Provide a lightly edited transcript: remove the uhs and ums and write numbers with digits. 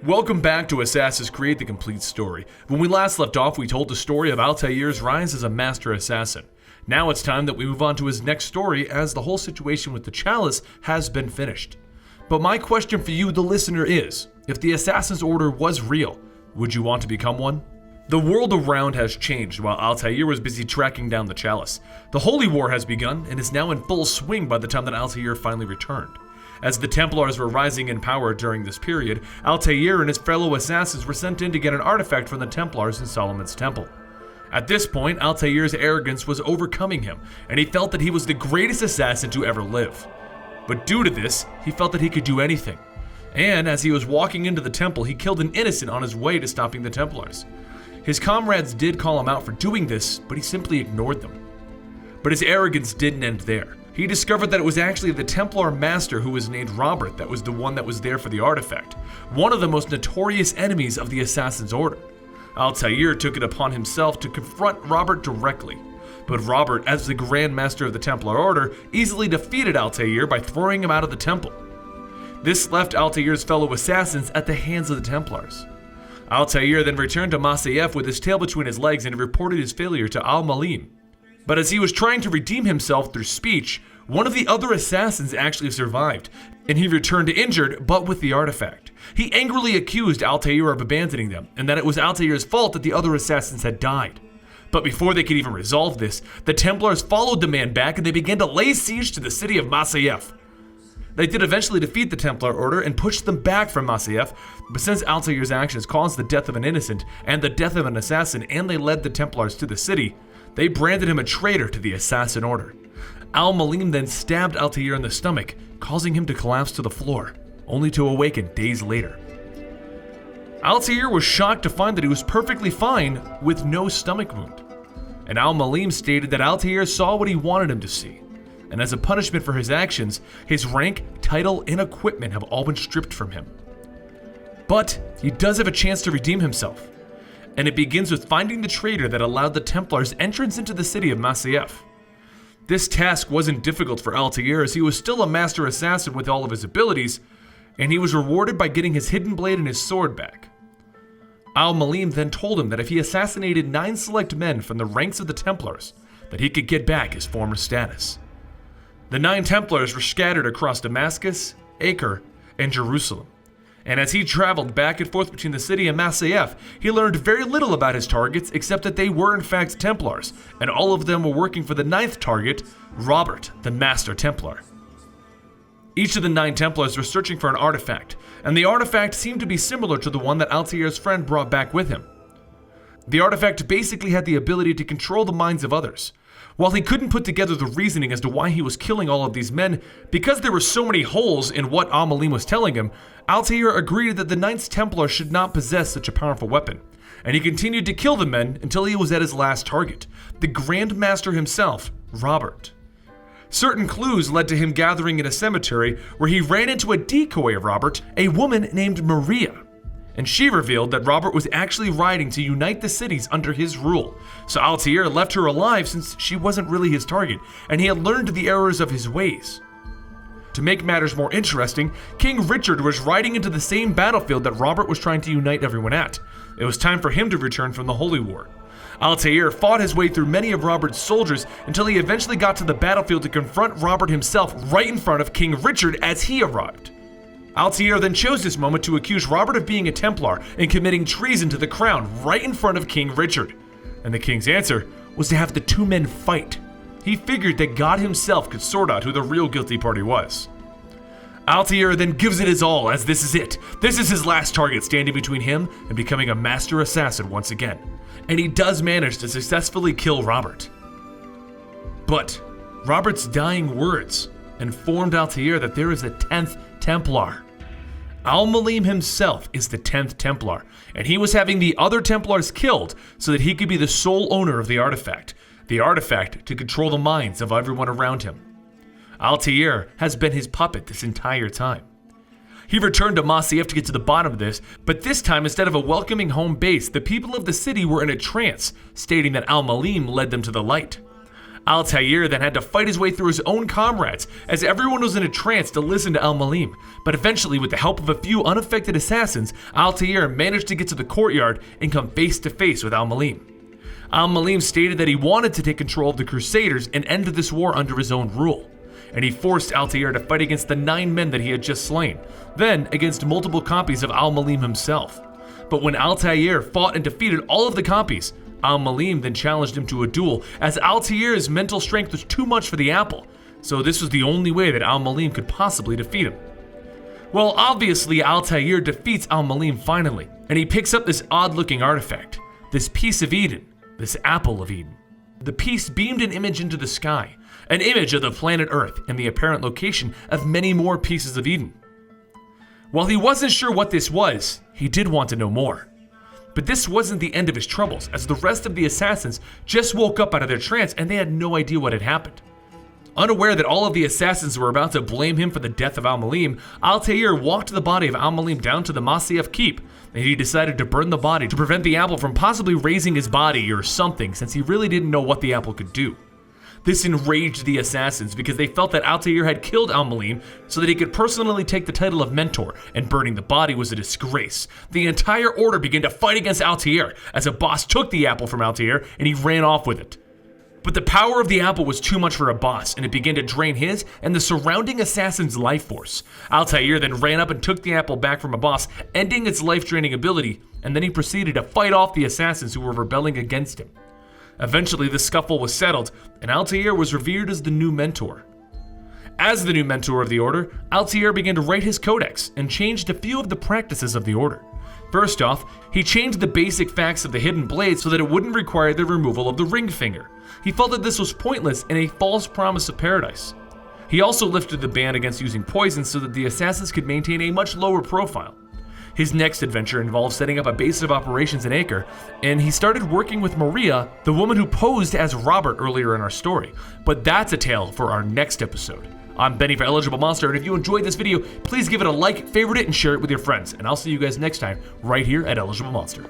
Welcome back to Assassin's Creed: The Complete Story. When we last left off, we told the story of Altair's rise as a master assassin. Now it's time that we move on to his next story, as the whole situation with the chalice has been finished. But my question for you, the listener, is, if the Assassin's Order was real, would you want to become one? The world around has changed while Altair was busy tracking down the chalice. The Holy War has begun and is now in full swing by the time that Altair finally returned. As the Templars were rising in power during this period, Altair and his fellow assassins were sent in to get an artifact from the Templars in Solomon's Temple. At this point, Altair's arrogance was overcoming him, and he felt that he was the greatest assassin to ever live. But due to this, he felt that he could do anything. And as he was walking into the temple, he killed an innocent on his way to stopping the Templars. His comrades did call him out for doing this, but he simply ignored them. But his arrogance didn't end there. He discovered that it was actually the Templar master who was named Robert that was the one that was there for the artifact, one of the most notorious enemies of the Assassin's Order. Altair took it upon himself to confront Robert directly, but Robert, as the Grand Master of the Templar Order, easily defeated Altair by throwing him out of the temple. This left Altair's fellow assassins at the hands of the Templars. Altair then returned to Masyaf with his tail between his legs and reported his failure to Al-Malim. But as he was trying to redeem himself through speech, one of the other assassins actually survived, and he returned injured, but with the artifact. He angrily accused Altair of abandoning them, and that it was Altair's fault that the other assassins had died. But before they could even resolve this, the Templars followed the man back and they began to lay siege to the city of Masyaf. They did eventually defeat the Templar Order and pushed them back from Masyaf, but since Altair's actions caused the death of an innocent and the death of an assassin, and they led the Templars to the city, they branded him a traitor to the Assassin Order. Al-Malim then stabbed Altair in the stomach, causing him to collapse to the floor, only to awaken days later. Altair was shocked to find that he was perfectly fine with no stomach wound. And Al-Malim stated that Altair saw what he wanted him to see, and as a punishment for his actions, his rank, title, and equipment have all been stripped from him. But he does have a chance to redeem himself, and it begins with finding the traitor that allowed the Templars entrance into the city of Masyaf. This task wasn't difficult for Altair, as he was still a master assassin with all of his abilities, and he was rewarded by getting his hidden blade and his sword back. Al-Malim then told him that if he assassinated 9 select men from the ranks of the Templars, that he could get back his former status. The 9 Templars were scattered across Damascus, Acre, and Jerusalem. And as he traveled back and forth between the city and Masyaf, he learned very little about his targets except that they were in fact Templars, and all of them were working for the 9th target, Robert, the Master Templar. Each of the 9 Templars were searching for an artifact, and the artifact seemed to be similar to the one that Altair's friend brought back with him. The artifact basically had the ability to control the minds of others. While he couldn't put together the reasoning as to why he was killing all of these men, because there were so many holes in what Al-Malim was telling him, Altair agreed that the 9th Templar should not possess such a powerful weapon, and he continued to kill the men until he was at his last target, the Grand Master himself, Robert. Certain clues led to him gathering in a cemetery where he ran into a decoy of Robert, a woman named Maria. And she revealed that Robert was actually riding to unite the cities under his rule. So Altair left her alive since she wasn't really his target, and he had learned the errors of his ways. To make matters more interesting, King Richard was riding into the same battlefield that Robert was trying to unite everyone at. It was time for him to return from the Holy War. Altair fought his way through many of Robert's soldiers until he eventually got to the battlefield to confront Robert himself right in front of King Richard as he arrived. Altair then chose this moment to accuse Robert of being a Templar and committing treason to the crown right in front of King Richard. And the king's answer was to have the 2 men fight. He figured that God himself could sort out who the real guilty party was. Altair then gives it his all, as this is it. This is his last target, standing between him and becoming a master assassin once again. And he does manage to successfully kill Robert. But Robert's dying words informed Altair that there is a 10th Templar. Al-Malim himself is the 10th Templar, and he was having the other Templars killed so that he could be the sole owner of the artifact to control the minds of everyone around him. Altair has been his puppet this entire time. He returned to Masyaf to get to the bottom of this, but this time instead of a welcoming home base, the people of the city were in a trance, stating that Al-Malim led them to the light. Altair then had to fight his way through his own comrades, as everyone was in a trance to listen to Al-Malim. But eventually, with the help of a few unaffected assassins, Altair managed to get to the courtyard and come face to face with Al-Malim. Al-Malim stated that he wanted to take control of the Crusaders and end this war under his own rule. And he forced Altair to fight against the 9 men that he had just slain, then against multiple copies of Al-Malim himself. But when Altair fought and defeated all of the copies, Al-Malim then challenged him to a duel, as Altair's mental strength was too much for the apple, so this was the only way that Al-Malim could possibly defeat him. Well, obviously Altair defeats Al-Malim finally, and he picks up this odd-looking artifact, this piece of Eden, this apple of Eden. The piece beamed an image into the sky, an image of the planet Earth and the apparent location of many more pieces of Eden. While he wasn't sure what this was, he did want to know more. But this wasn't the end of his troubles, as the rest of the assassins just woke up out of their trance and they had no idea what had happened. Unaware that all of the assassins were about to blame him for the death of Al-Malim, Altair walked the body of Al-Malim down to the Masyaf keep, and he decided to burn the body to prevent the apple from possibly raising his body or something, since he really didn't know what the apple could do. This enraged the assassins because they felt that Altair had killed Al-Malim so that he could personally take the title of mentor, and burning the body was a disgrace. The entire order began to fight against Altair as a boss took the apple from Altair and he ran off with it. But the power of the apple was too much for a boss, and it began to drain his and the surrounding assassin's life force. Altair then ran up and took the apple back from a boss, ending its life-draining ability, and then he proceeded to fight off the assassins who were rebelling against him. Eventually, the scuffle was settled, and Altair was revered as the new mentor. As the new mentor of the order, Altair began to write his codex and changed a few of the practices of the order. First off, he changed the basic facts of the hidden blade so that it wouldn't require the removal of the ring finger. He felt that this was pointless and a false promise of paradise. He also lifted the ban against using poison so that the assassins could maintain a much lower profile. His next adventure involved setting up a base of operations in Acre, and he started working with Maria, the woman who posed as Robert earlier in our story. But that's a tale for our next episode. I'm Benny for Eligible Monster, and if you enjoyed this video, please give it a like, favorite it, and share it with your friends. And I'll see you guys next time, right here at Eligible Monster.